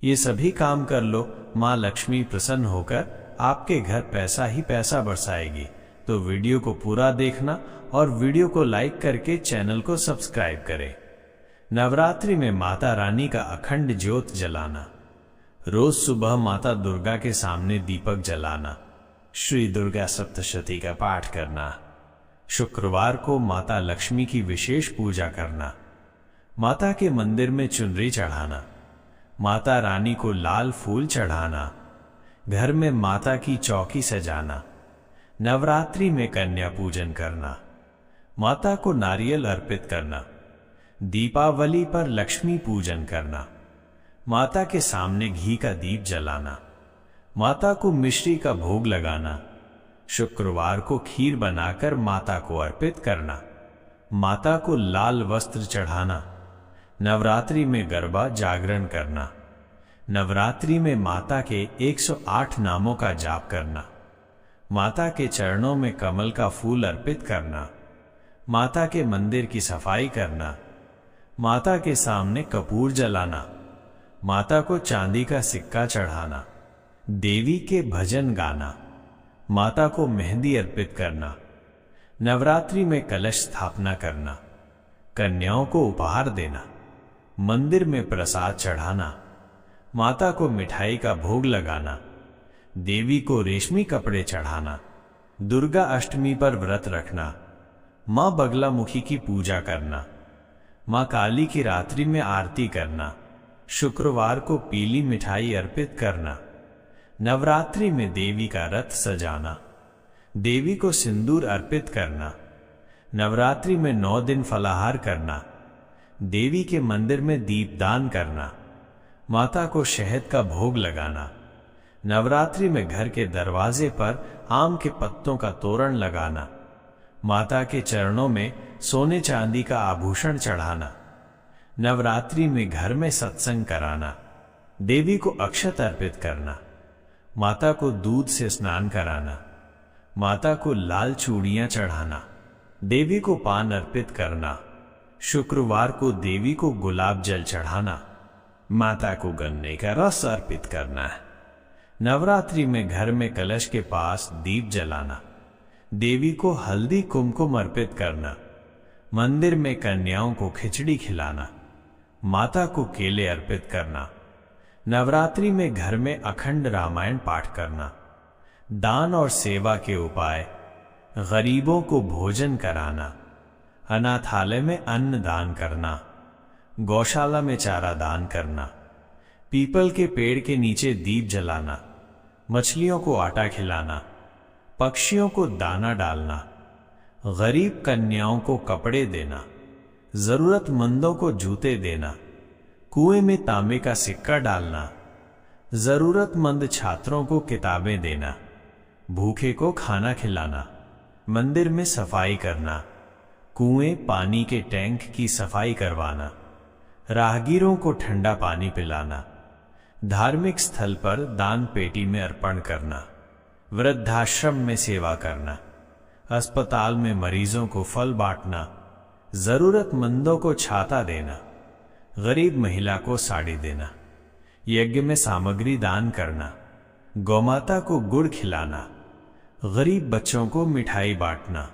ये सभी काम कर लो, माँ लक्ष्मी प्रसन्न होकर आपके घर पैसा ही पैसा बरसाएगी। तो वीडियो को पूरा देखना और वीडियो को लाइक करके चैनल को सब्सक्राइब करें। नवरात्रि में माता रानी का अखंड ज्योत जलाना। रोज सुबह माता दुर्गा के सामने दीपक जलाना। श्री दुर्गा सप्तशती का पाठ करना। शुक्रवार को माता लक्ष्मी की विशेष पूजा करना। माता के मंदिर में चुनरी चढ़ाना। माता रानी को लाल फूल चढ़ाना। घर में माता की चौकी सजाना। नवरात्रि में कन्या पूजन करना। माता को नारियल अर्पित करना। दीपावली पर लक्ष्मी पूजन करना। माता के सामने घी का दीप जलाना। माता को मिश्री का भोग लगाना। शुक्रवार को खीर बनाकर माता को अर्पित करना। माता को लाल वस्त्र चढ़ाना। नवरात्रि में गरबा जागरण करना। नवरात्रि में माता के 108 नामों का जाप करना। माता के चरणों में कमल का फूल अर्पित करना। माता के मंदिर की सफाई करना। माता के सामने कपूर जलाना। माता को चांदी का सिक्का चढ़ाना। देवी के भजन गाना। माता को मेहंदी अर्पित करना। नवरात्रि में कलश स्थापना करना। कन्याओं को उपहार देना। मंदिर में प्रसाद चढ़ाना। माता को मिठाई का भोग लगाना। देवी को रेशमी कपड़े चढ़ाना। दुर्गा अष्टमी पर व्रत रखना। मां बगलामुखी की पूजा करना। मां काली की रात्रि में आरती करना। शुक्रवार को पीली मिठाई अर्पित करना। नवरात्रि में देवी का रथ सजाना। देवी को सिंदूर अर्पित करना। नवरात्रि में 9 दिन फलाहार करना। देवी के मंदिर में दीपदान करना। माता को शहद का भोग लगाना। नवरात्रि में घर के दरवाजे पर आम के पत्तों का तोरण लगाना। माता के चरणों में सोने चांदी का आभूषण चढ़ाना। नवरात्रि में घर में सत्संग कराना। देवी को अक्षत अर्पित करना। माता को दूध से स्नान कराना। माता को लाल चूड़ियां चढ़ाना। देवी को पान अर्पित करना। शुक्रवार को देवी को गुलाब जल चढ़ाना। माता को गन्ने का रस अर्पित करना है। नवरात्रि में घर में कलश के पास दीप जलाना। देवी को हल्दी कुमकुम अर्पित करना। मंदिर में कन्याओं को खिचड़ी खिलाना। माता को केले अर्पित करना। नवरात्रि में घर में अखंड रामायण पाठ करना। दान और सेवा के उपाय। गरीबों को भोजन कराना। अनाथालय में अन्न दान करना। गौशाला में चारा दान करना। पीपल के पेड़ के नीचे दीप जलाना। मछलियों को आटा खिलाना। पक्षियों को दाना डालना। गरीब कन्याओं को कपड़े देना। जरूरतमंदों को जूते देना। कुएं में तांबे का सिक्का डालना। जरूरतमंद छात्रों को किताबें देना। भूखे को खाना खिलाना। मंदिर में सफाई करना। कुएं पानी के टैंक की सफाई करवाना। राहगीरों को ठंडा पानी पिलाना। धार्मिक स्थल पर दान पेटी में अर्पण करना। वृद्धाश्रम में सेवा करना। अस्पताल में मरीजों को फल बांटना। जरूरतमंदों को छाता देना। गरीब महिला को साड़ी देना। यज्ञ में सामग्री दान करना। गौमाता को गुड़ खिलाना। गरीब बच्चों को मिठाई बांटना।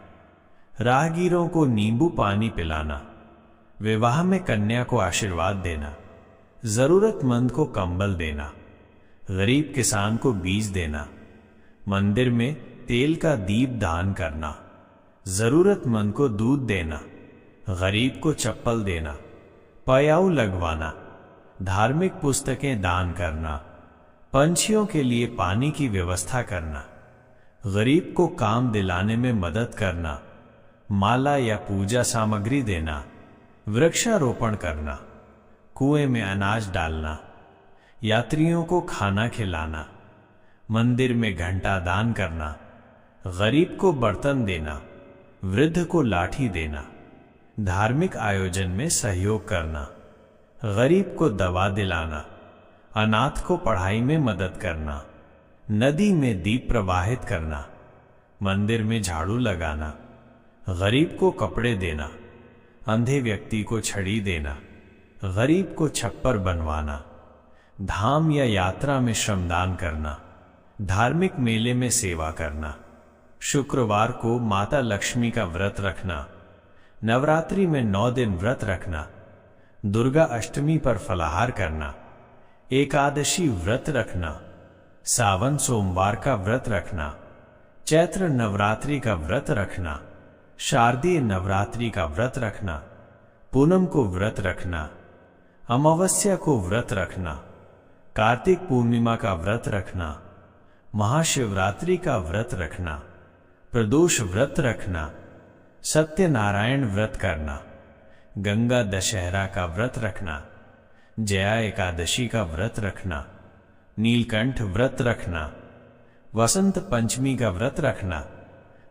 राहगीरों को नींबू पानी पिलाना। विवाह में कन्या को आशीर्वाद देना। जरूरतमंद को कंबल देना। गरीब किसान को बीज देना। मंदिर में तेल का दीप दान करना। जरूरतमंद को दूध देना। गरीब को चप्पल देना। पयाऊ लगवाना। धार्मिक पुस्तकें दान करना। पंछियों के लिए पानी की व्यवस्था करना। गरीब को काम दिलाने में मदद करना। माला या पूजा सामग्री देना। वृक्षारोपण करना। कुएं में अनाज डालना। यात्रियों को खाना खिलाना। मंदिर में घंटा दान करना। गरीब को बर्तन देना। वृद्ध को लाठी देना। धार्मिक आयोजन में सहयोग करना। गरीब को दवा दिलाना। अनाथ को पढ़ाई में मदद करना। नदी में दीप प्रवाहित करना। मंदिर में झाड़ू लगाना। गरीब को कपड़े देना। अंधे व्यक्ति को छड़ी देना। गरीब को छप्पर बनवाना। धाम या यात्रा में श्रमदान करना, धार्मिक मेले में सेवा करना, शुक्रवार को माता लक्ष्मी का व्रत रखना, नवरात्रि में 9 दिन व्रत रखना, दुर्गा अष्टमी पर फलाहार करना, एकादशी व्रत रखना, सावन सोमवार का व्रत रखना, चैत्र नवरात्रि का व्रत रखना, शारदीय नवरात्रि का व्रत रखना, पूनम को व्रत रखना, अमावस्या को व्रत रखना, कार्तिक पूर्णिमा का व्रत रखना, महाशिवरात्रि का व्रत रखना, प्रदोष व्रत रखना, सत्यनारायण व्रत करना, गंगा दशहरा का व्रत रखना, जया एकादशी का व्रत रखना, नीलकंठ व्रत रखना, वसंत पंचमी का व्रत रखना,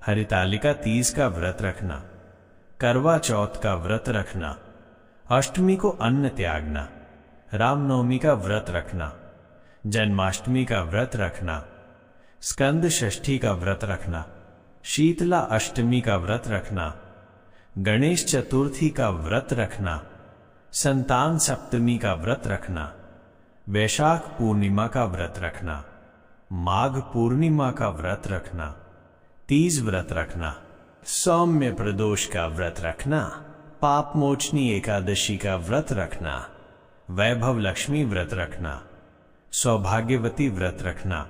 हरितालिका तीज का व्रत रखना, करवा चौथ का व्रत रखना, अष्टमी को अन्न त्यागना, रामनवमी का व्रत रखना, जन्माष्टमी का व्रत रखना, स्कंद षष्ठी का व्रत रखना, शीतला अष्टमी का व्रत रखना, गणेश चतुर्थी का व्रत रखना, संतान सप्तमी का व्रत रखना, वैशाख पूर्णिमा का व्रत रखना, माघ पूर्णिमा का व्रत रखना, तीज व्रत रखना, सौम्य प्रदोष का व्रत रखना, पाप मोचनी एकादशी का व्रत रखना, वैभव लक्ष्मी व्रत रखना, सौभाग्यवती व्रत रखना,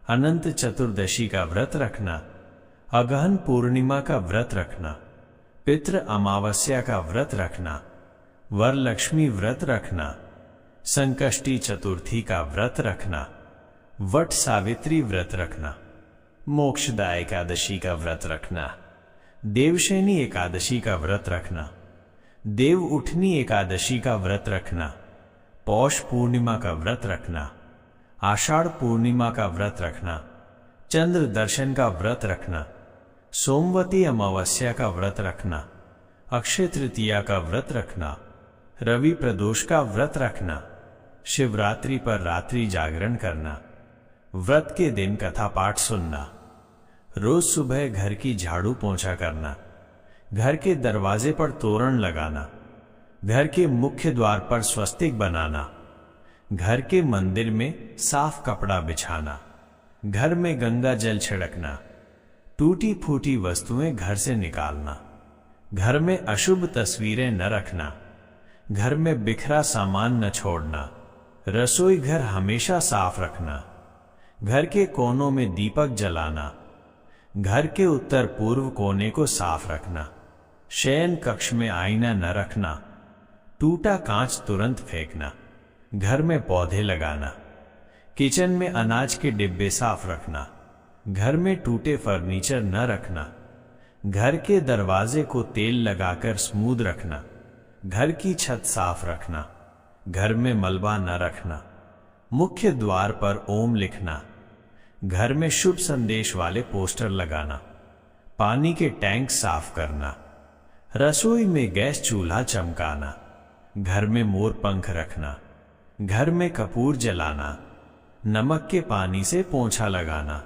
अनंत चतुर्दशी का व्रत रखना, अगहन पूर्णिमा का व्रत रखना, पितृ अमावस्या का व्रत रखना, वरलक्ष्मी व्रत रखना, संकष्टी चतुर्थी का व्रत रखना, वट सावित्री व्रत रखना, मोक्षदा एकादशी का व्रत रखना, देवशयनी एकादशी का व्रत रखना, देव उठनी एकादशी का व्रत रखना, पौष पूर्णिमा का व्रत रखना, आषाढ़ पूर्णिमा का व्रत रखना, चंद्र दर्शन का व्रत रखना, सोमवती अमावस्या का व्रत रखना, अक्षय तृतीया का व्रत रखना, रवि प्रदोष का व्रत रखना, शिवरात्रि पर रात्रि जागरण करना, व्रत के दिन कथा पाठ सुनना, रोज सुबह घर की झाड़ू पोंछा करना, घर के दरवाजे पर तोरण लगाना, घर के मुख्य द्वार पर स्वस्तिक बनाना, घर के मंदिर में साफ कपड़ा बिछाना, घर में गंगा जल छिड़कना, टूटी फूटी वस्तुएं घर से निकालना, घर में अशुभ तस्वीरें न रखना, घर में बिखरा सामान न छोड़ना, रसोई घर हमेशा साफ रखना, घर के कोनों में दीपक जलाना, घर के उत्तर पूर्व कोने को साफ रखना, शयन कक्ष में आईना न रखना, टूटा कांच तुरंत फेंकना, घर में पौधे लगाना, किचन में अनाज के डिब्बे साफ रखना, घर में टूटे फर्नीचर न रखना, घर के दरवाजे को तेल लगाकर स्मूथ रखना, घर की छत साफ रखना, घर में मलबा न रखना, मुख्य द्वार पर ओम लिखना, घर में शुभ संदेश वाले पोस्टर लगाना, पानी के टैंक साफ करना, रसोई में गैस चूल्हा चमकाना, घर में मोर पंख रखना, घर में कपूर जलाना, नमक के पानी से पोंछा लगाना,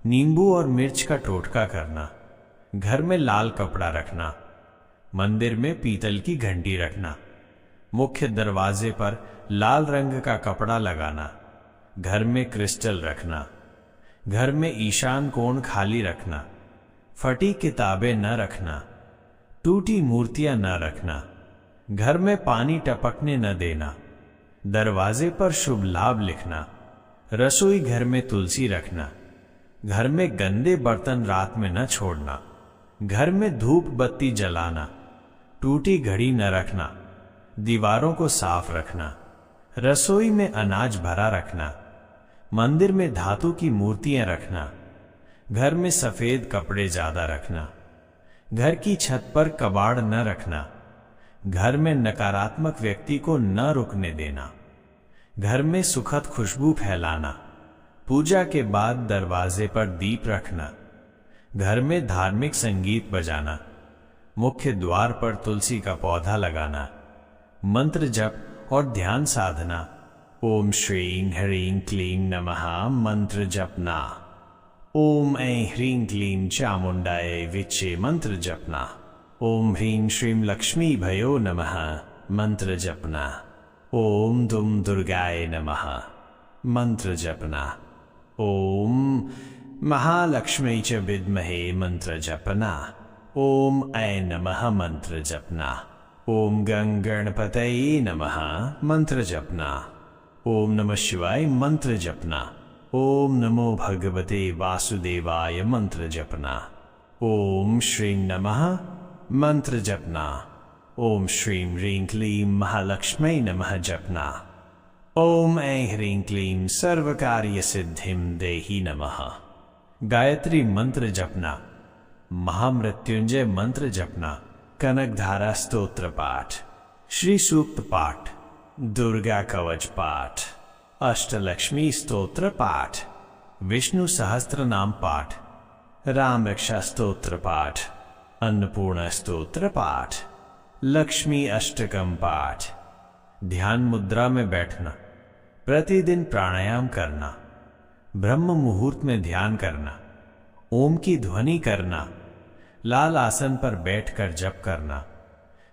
नींबू और मिर्च का टोटका करना, घर में लाल कपड़ा रखना, मंदिर में पीतल की घंटी रखना, मुख्य दरवाजे पर लाल रंग का कपड़ा लगाना, घर में क्रिस्टल रखना, घर में ईशान कोण खाली रखना, फटी किताबें न रखना, टूटी मूर्तियां न रखना, घर में पानी टपकने न देना, दरवाजे पर शुभ लाभ लिखना, रसोई घर में तुलसी रखना, घर में गंदे बर्तन रात में न छोड़ना, घर में धूप बत्ती जलाना, टूटी घड़ी न रखना, दीवारों को साफ रखना, रसोई में अनाज भरा रखना, मंदिर में धातु की मूर्तियां रखना, घर में सफेद कपड़े ज्यादा रखना, घर की छत पर कबाड़ न रखना, घर में नकारात्मक व्यक्ति को न रुकने देना, घर में सुखद खुशबू फैलाना, पूजा के बाद दरवाजे पर दीप रखना, घर में धार्मिक संगीत बजाना, मुख्य द्वार पर तुलसी का पौधा लगाना, मंत्र जप और ध्यान साधना, ओम श्रीं ह्रीं क्लीं नमः मंत्र जपना, ओम ऐं ह्रीं क्लीं चामुंडाय विचे मंत्र जपना, ओम ह्रीं श्रीं लक्ष्मी भयो नमः मंत्र जपना, ओम दुम दुर्गाय नमः मंत्र जपना। ओम महालक्ष्मी च विद्महे मंत्र जपना। ओम ऐ नमः मंत्र जपना। ओम गणपतये नमः मंत्र जपना। ओम नमः शिवाय मंत्र जपना। ओम नमो भगवते वासुदेवाय मंत्र जपना। ओम श्रीं नमः मंत्र जपना। ओम श्रीं ह्रीं क्लीं महालक्ष्मी नमः जपना। ओम ऐं ह्रीं क्लीं सर्वकार्य सिद्धिं देहि नमः। गायत्री मंत्र जपना। महामृत्युंजय मंत्र जपना। कनकधारा स्तोत्र पाठ, श्री सूक्त पाठ, दुर्गा कवच पाठ, अष्टलक्ष्मी स्तोत्र पाठ, विष्णु सहस्त्र नाम पाठ, राम रक्षा स्तोत्र पाठ, अन्नपूर्णा स्तोत्र पाठ, लक्ष्मी अष्टकम पाठ। ध्यान मुद्रा में बैठना, प्रतिदिन प्राणायाम करना, ब्रह्म मुहूर्त में ध्यान करना, ओम की ध्वनि करना, लाल आसन पर बैठकर जप करना,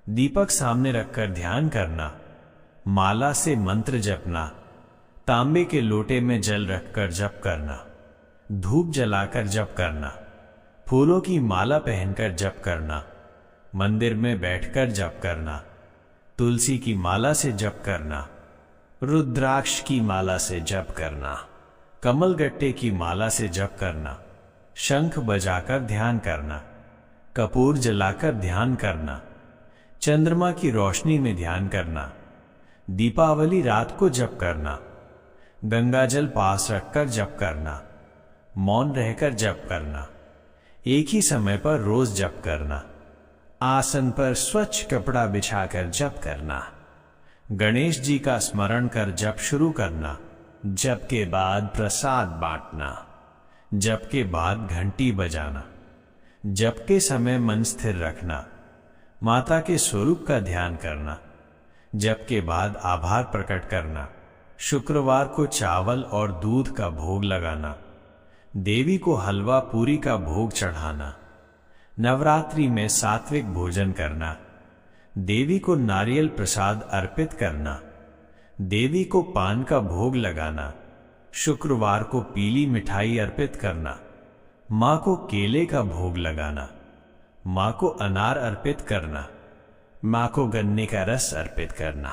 दीपक सामने रखकर ध्यान करना, माला से मंत्र जपना, तांबे के लोटे में जल रखकर जप करना, धूप जलाकर जप करना, फूलों की माला पहनकर जप करना, मंदिर में बैठकर जप करना, तुलसी की माला से जप करना, रुद्राक्ष की माला से जप करना, कमल गट्टे की माला से जप करना, शंख बजाकर ध्यान करना, कपूर जलाकर ध्यान करना, चंद्रमा की रोशनी में ध्यान करना, दीपावली रात को जप करना, गंगाजल पास रखकर जप करना, मौन रहकर जप करना, एक ही समय पर रोज जप करना, आसन पर स्वच्छ कपड़ा बिछाकर जप करना, गणेश जी का स्मरण कर जप शुरू करना, जप के बाद प्रसाद बांटना, जप के बाद घंटी बजाना, जप के समय मन स्थिर रखना, माता के स्वरूप का ध्यान करना, जप के बाद आभार प्रकट करना, शुक्रवार को चावल और दूध का भोग लगाना, देवी को हलवा पूरी का भोग चढ़ाना, नवरात्रि में सात्विक भोजन करना, देवी को नारियल प्रसाद अर्पित करना, देवी को पान का भोग लगाना, शुक्रवार को पीली मिठाई अर्पित करना, मां को केले का भोग लगाना, मां को अनार अर्पित करना, मां को गन्ने का रस अर्पित करना,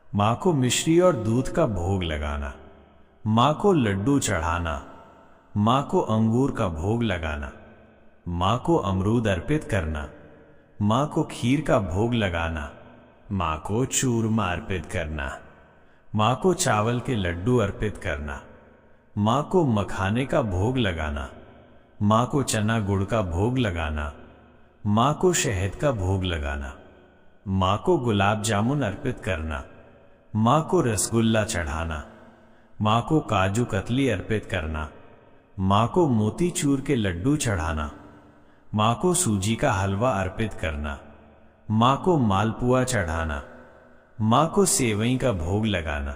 मां को मिश्री और दूध का भोग लगाना, मां को लड्डू चढ़ाना, मां को अंगूर का भोग लगाना, मां को अमरूद अर्पित करना, मां को खीर का भोग लगाना, मां को चूरमा अर्पित करना, मां को चावल के लड्डू अर्पित करना, मां को मखाने का भोग लगाना, मां को चना गुड़ का भोग लगाना, मां को शहद का भोग लगाना, मां को गुलाब जामुन अर्पित करना, मां को रसगुल्ला चढ़ाना, मां को काजू कतली अर्पित करना, मां को मोतीचूर के लड्डू चढ़ाना, मां को सूजी का हलवा अर्पित करना, मां को मालपुआ चढ़ाना, मां को सेवई का भोग लगाना,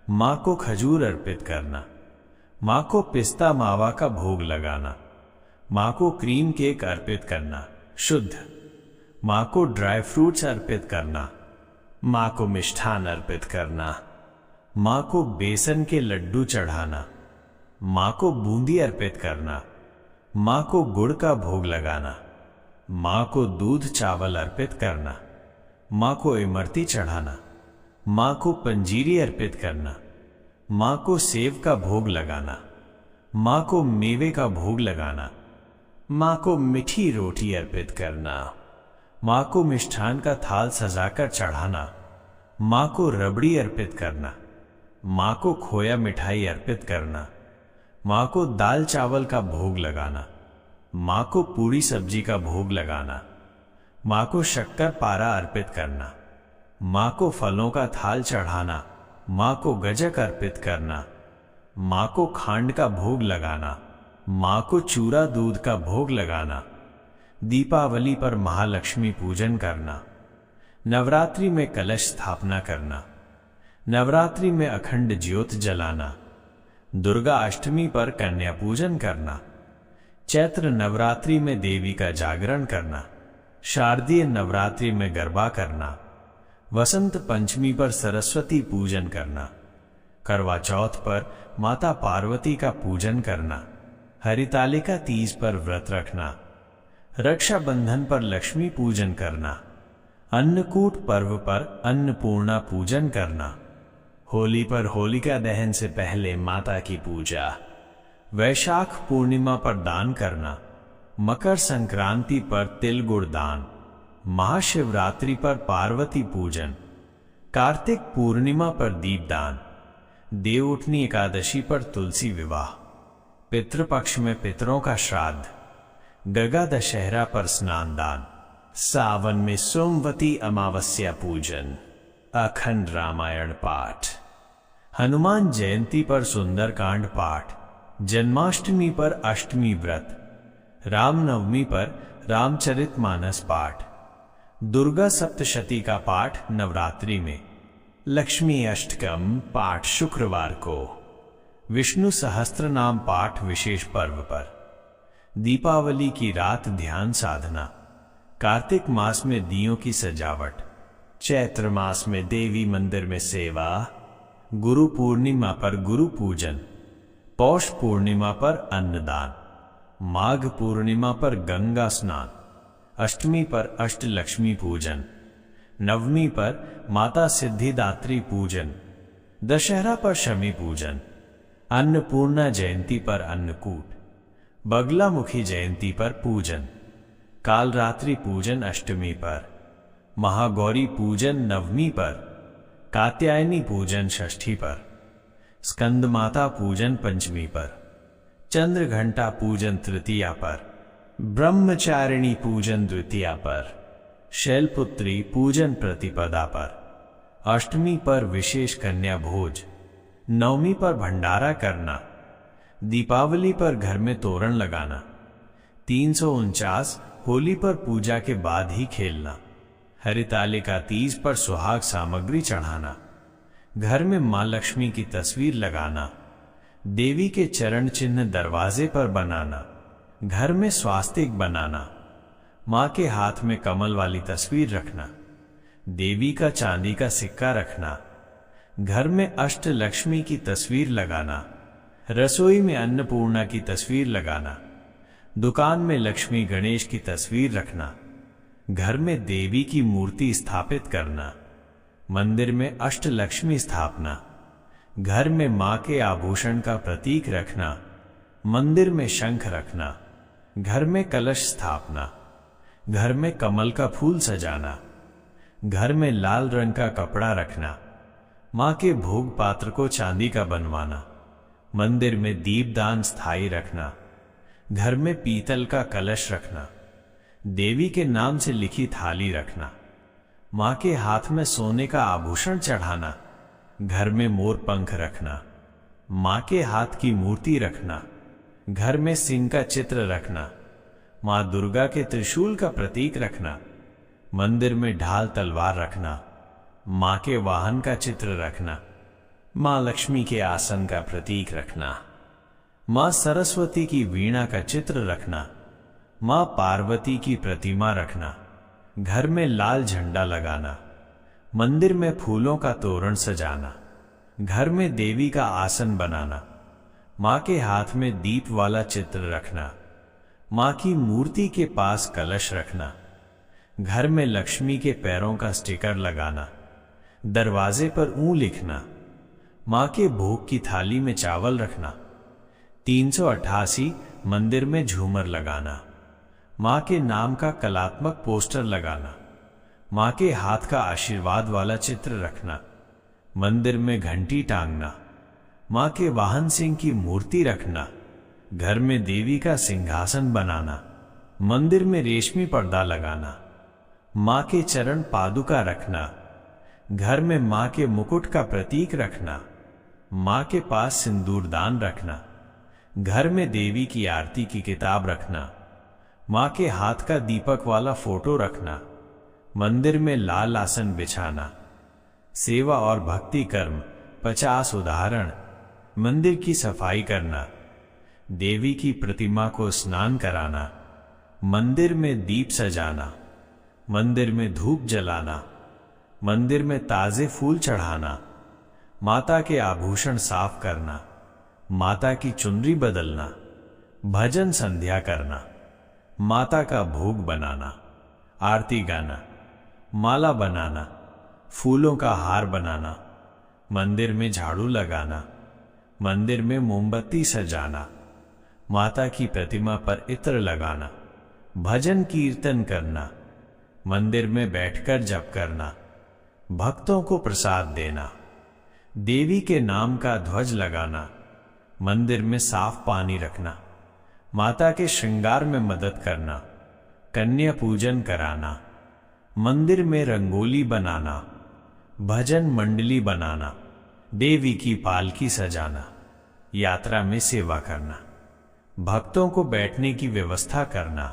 मां को खजूर अर्पित करना, मां को पिस्ता मावा का भोग लगाना, मां को क्रीम केक अर्पित करना शुद्ध, मां को ड्राई फ्रूट्स अर्पित करना, मां को मिष्ठान अर्पित करना, मां को बेसन के लड्डू चढ़ाना, मां को बूंदी अर्पित करना, मां को गुड़ का भोग लगाना, मां को दूध चावल अर्पित करना, मां को इमरती चढ़ाना, मां को पंजीरी अर्पित करना, मां को सेव का भोग लगाना, मां को मेवे का भोग लगाना, मां को मीठी रोटी अर्पित करना, मां को मिष्ठान का थाल सजाकर चढ़ाना, मां को रबड़ी अर्पित करना, मां को खोया मिठाई अर्पित करना, मां को दाल चावल का भोग लगाना, मां को पूरी सब्जी का भोग लगाना, मां को शक्कर पारा अर्पित करना, मां को फलों का थाल चढ़ाना, मां को गजक अर्पित करना, मां को खांड का भोग लगाना, मां को चूरा दूध का भोग लगाना, दीपावली पर महालक्ष्मी पूजन करना, नवरात्रि में कलश स्थापना करना, नवरात्रि में अखंड ज्योत जलाना, दुर्गा अष्टमी पर कन्या पूजन करना, चैत्र नवरात्रि में देवी का जागरण करना, शारदीय नवरात्रि में गरबा करना, वसंत पंचमी पर सरस्वती पूजन करना, करवा चौथ पर माता पार्वती का पूजन करना, हरितालिका तीज पर व्रत रखना, रक्षाबंधन पर लक्ष्मी पूजन करना, अन्नकूट पर्व पर अन्नपूर्णा पूजन करना, होली पर होलिका दहन से पहले माता की पूजा, वैशाख पूर्णिमा पर दान करना, मकर संक्रांति पर तिल गुड़ दान, महाशिवरात्रि पर पार्वती पूजन, कार्तिक पूर्णिमा पर दीपदान, देवउठनी एकादशी पर तुलसी विवाह, पितृपक्ष में पितरों का श्राद्ध, गगा दशहरा पर स्नान दान, सावन में सोमवती अमावस्या पूजन, अखंड रामायण पाठ, हनुमान जयंती पर सुंदरकांड पाठ, जन्माष्टमी पर अष्टमी व्रत, रामनवमी पर रामचरितमानस पाठ, दुर्गा सप्तशती का पाठ नवरात्रि में, लक्ष्मी अष्टकम पाठ शुक्रवार को, विष्णु सहस्त्रनाम पाठ विशेष पर्व पर, दीपावली की रात ध्यान साधना, कार्तिक मास में दियों की सजावट, चैत्र मास में देवी मंदिर में सेवा, गुरु पूर्णिमा पर गुरु पूजन, पौष पूर्णिमा पर अन्नदान, माघ पूर्णिमा पर गंगा स्नान, अष्टमी पर अष्टलक्ष्मी पूजन, नवमी पर माता सिद्धिदात्री पूजन, दशहरा पर शमी पूजन, अन्नपूर्णा जयंती पर अन्नकूट, बगलामुखी जयंती पर पूजन, कालरात्रि पूजन अष्टमी पर, महागौरी पूजन नवमी पर, कात्यायनी पूजन षष्ठी पर, स्कंद माता पूजन पंचमी पर, चंद्र घंटा पूजन तृतीया पर, ब्रह्मचारिणी पूजन द्वितीया पर, शैलपुत्री पूजन प्रतिपदा पर, अष्टमी पर विशेष कन्या भोज, नवमी पर भंडारा करना, दीपावली पर घर में तोरण लगाना, 349 होली पर पूजा के बाद ही खेलना, हरितालिका तीज पर सुहाग सामग्री चढ़ाना, घर में मां लक्ष्मी की तस्वीर लगाना, देवी के चरण चिन्ह दरवाजे पर बनाना, घर में स्वास्तिक बनाना, मां के हाथ में कमल वाली तस्वीर रखना, देवी का चांदी का सिक्का रखना, घर में अष्ट लक्ष्मी की तस्वीर लगाना, रसोई में अन्नपूर्णा की तस्वीर लगाना, दुकान में लक्ष्मी गणेश की तस्वीर रखना, घर में देवी की मूर्ति स्थापित करना, मंदिर में अष्टलक्ष्मी स्थापना, घर में मां के आभूषण का प्रतीक रखना, मंदिर में शंख रखना, घर में कलश स्थापना, घर में कमल का फूल सजाना, घर में लाल रंग का कपड़ा रखना, मां के भोग पात्र को चांदी का बनवाना, मंदिर में दीपदान स्थायी रखना, घर में पीतल का कलश रखना, देवी के नाम से लिखी थाली रखना, मां के हाथ में सोने का आभूषण चढ़ाना, घर में मोर पंख रखना, मां के हाथ की मूर्ति रखना, घर में सिंह का चित्र रखना, मां दुर्गा के त्रिशूल का प्रतीक रखना, मंदिर में ढाल तलवार रखना, मां के वाहन का चित्र रखना, मां लक्ष्मी के आसन का प्रतीक रखना, मां सरस्वती की वीणा का चित्र रखना, मां पार्वती की प्रतिमा रखना, घर में लाल झंडा लगाना, मंदिर में फूलों का तोरण सजाना, घर में देवी का आसन बनाना, मां के हाथ में दीप वाला चित्र रखना, मां की मूर्ति के पास कलश रखना, घर में लक्ष्मी के पैरों का स्टिकर लगाना, दरवाजे पर ऊं लिखना, मां के भोग की थाली में चावल रखना, 388 मंदिर में झूमर लगाना, मां के नाम का कलात्मक पोस्टर लगाना, मां के हाथ का आशीर्वाद वाला चित्र रखना, मंदिर में घंटी टांगना, मां के वाहन सिंह की मूर्ति रखना, घर में देवी का सिंहासन बनाना, मंदिर में रेशमी पर्दा लगाना, मां के चरण पादुका रखना, घर में मां के मुकुट का प्रतीक रखना, मां के पास सिंदूरदान रखना, घर में देवी की आरती की किताब रखना, मां के हाथ का दीपक वाला फोटो रखना, मंदिर में लाल आसन बिछाना, सेवा और भक्ति कर्म 50 उदाहरण, मंदिर की सफाई करना, देवी की प्रतिमा को स्नान कराना, मंदिर में दीप सजाना, मंदिर में धूप जलाना, मंदिर में ताजे फूल चढ़ाना, माता के आभूषण साफ करना, माता की चुनरी बदलना, भजन संध्या करना, माता का भोग बनाना, आरती गाना, माला बनाना, फूलों का हार बनाना, मंदिर में झाड़ू लगाना, मंदिर में मोमबत्ती सजाना, माता की प्रतिमा पर इत्र लगाना, भजन कीर्तन करना, मंदिर में बैठकर जप करना, भक्तों को प्रसाद देना, देवी के नाम का ध्वज लगाना, मंदिर में साफ पानी रखना, माता के श्रृंगार में मदद करना, कन्या पूजन कराना, मंदिर में रंगोली बनाना, भजन मंडली बनाना, देवी की पालकी सजाना, यात्रा में सेवा करना, भक्तों को बैठने की व्यवस्था करना,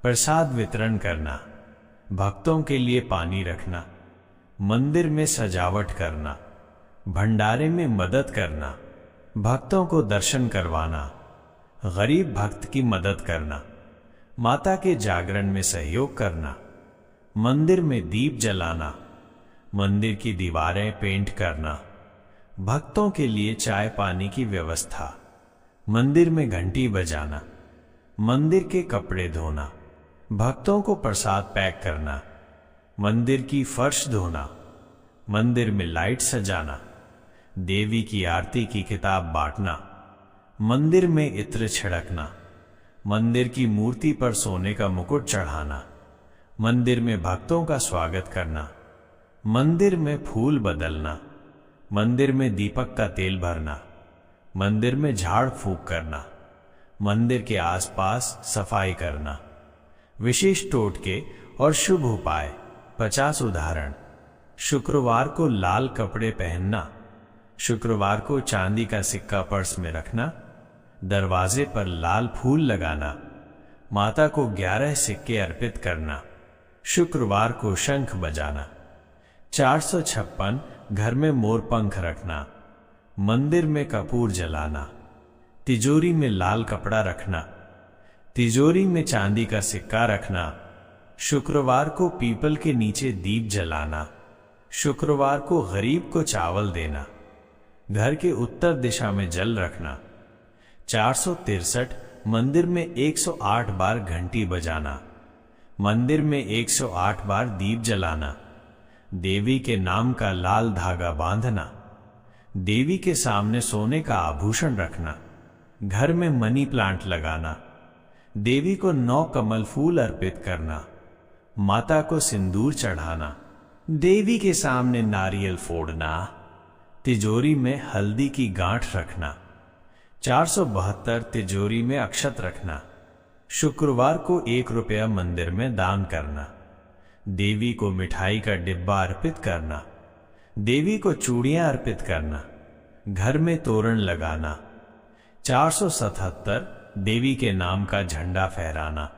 प्रसाद वितरण करना, भक्तों के लिए पानी रखना, मंदिर में सजावट करना, भंडारे में मदद करना, भक्तों को दर्शन करवाना, गरीब भक्त की मदद करना, माता के जागरण में सहयोग करना, मंदिर में दीप जलाना, मंदिर की दीवारें पेंट करना, भक्तों के लिए चाय पानी की व्यवस्था, मंदिर में घंटी बजाना, मंदिर के कपड़े धोना, भक्तों को प्रसाद पैक करना, मंदिर की फर्श धोना, मंदिर में लाइट सजाना, देवी की आरती की किताब बांटना, मंदिर में इत्र छिड़कना, मंदिर की मूर्ति पर सोने का मुकुट चढ़ाना, मंदिर में भक्तों का स्वागत करना, मंदिर में फूल बदलना, मंदिर में दीपक का तेल भरना, मंदिर में झाड़ फूंक करना, मंदिर के आसपास सफाई करना। विशेष टोटके और शुभ उपाय। 50 उदाहरण। शुक्रवार को लाल कपड़े पहनना, शुक्रवार को चांदी का सिक्का पर्स में रखना, दरवाजे पर लाल फूल लगाना, माता को 11 सिक्के अर्पित करना, शुक्रवार को शंख बजाना। 456 घर में मोरपंख रखना, मंदिर में कपूर जलाना, तिजोरी में लाल कपड़ा रखना, तिजोरी में चांदी का सिक्का रखना, शुक्रवार को पीपल के नीचे दीप जलाना, शुक्रवार को गरीब को चावल देना, घर के उत्तर दिशा में जल रखना। 463 मंदिर में 108 बार घंटी बजाना, मंदिर में 108 बार दीप जलाना, देवी के नाम का लाल धागा बांधना, देवी के सामने सोने का आभूषण रखना, घर में मनी प्लांट लगाना, देवी को 9 कमल फूल अर्पित करना, माता को सिंदूर चढ़ाना, देवी के सामने नारियल फोड़ना, तिजोरी में हल्दी की गांठ रखना। 472 तिजोरी में अक्षत रखना, शुक्रवार को 1 रुपया मंदिर में दान करना, देवी को मिठाई का डिब्बा अर्पित करना, देवी को चूड़ियां अर्पित करना, घर में तोरण लगाना। 477 देवी के नाम का झंडा फहराना,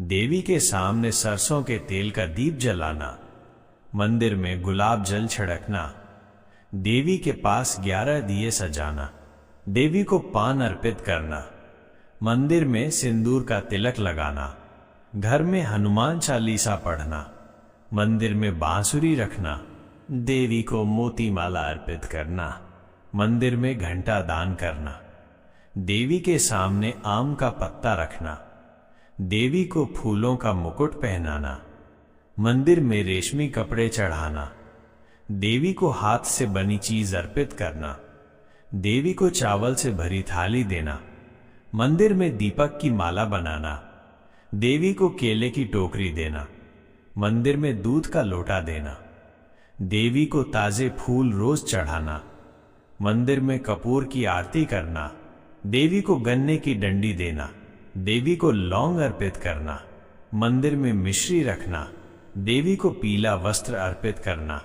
देवी के सामने सरसों के तेल का दीप जलाना, मंदिर में गुलाब जल छिड़कना, देवी के पास 11 दिए सजाना, देवी को पान अर्पित करना, मंदिर में सिंदूर का तिलक लगाना, घर में हनुमान चालीसा पढ़ना, मंदिर में बांसुरी रखना, देवी को मोती माला अर्पित करना, मंदिर में घंटा दान करना, देवी के सामने आम का पत्ता रखना, देवी को फूलों का मुकुट पहनाना, मंदिर में रेशमी कपड़े चढ़ाना, देवी को हाथ से बनी चीज अर्पित करना, देवी को चावल से भरी थाली देना, मंदिर में दीपक की माला बनाना, देवी को केले की टोकरी देना, मंदिर में दूध का लोटा देना, देवी को ताजे फूल रोज चढ़ाना, मंदिर में कपूर की आरती करना, देवी को गन्ने की डंडी देना, देवी को लौंग अर्पित करना, मंदिर में मिश्री रखना, देवी को पीला वस्त्र अर्पित करना।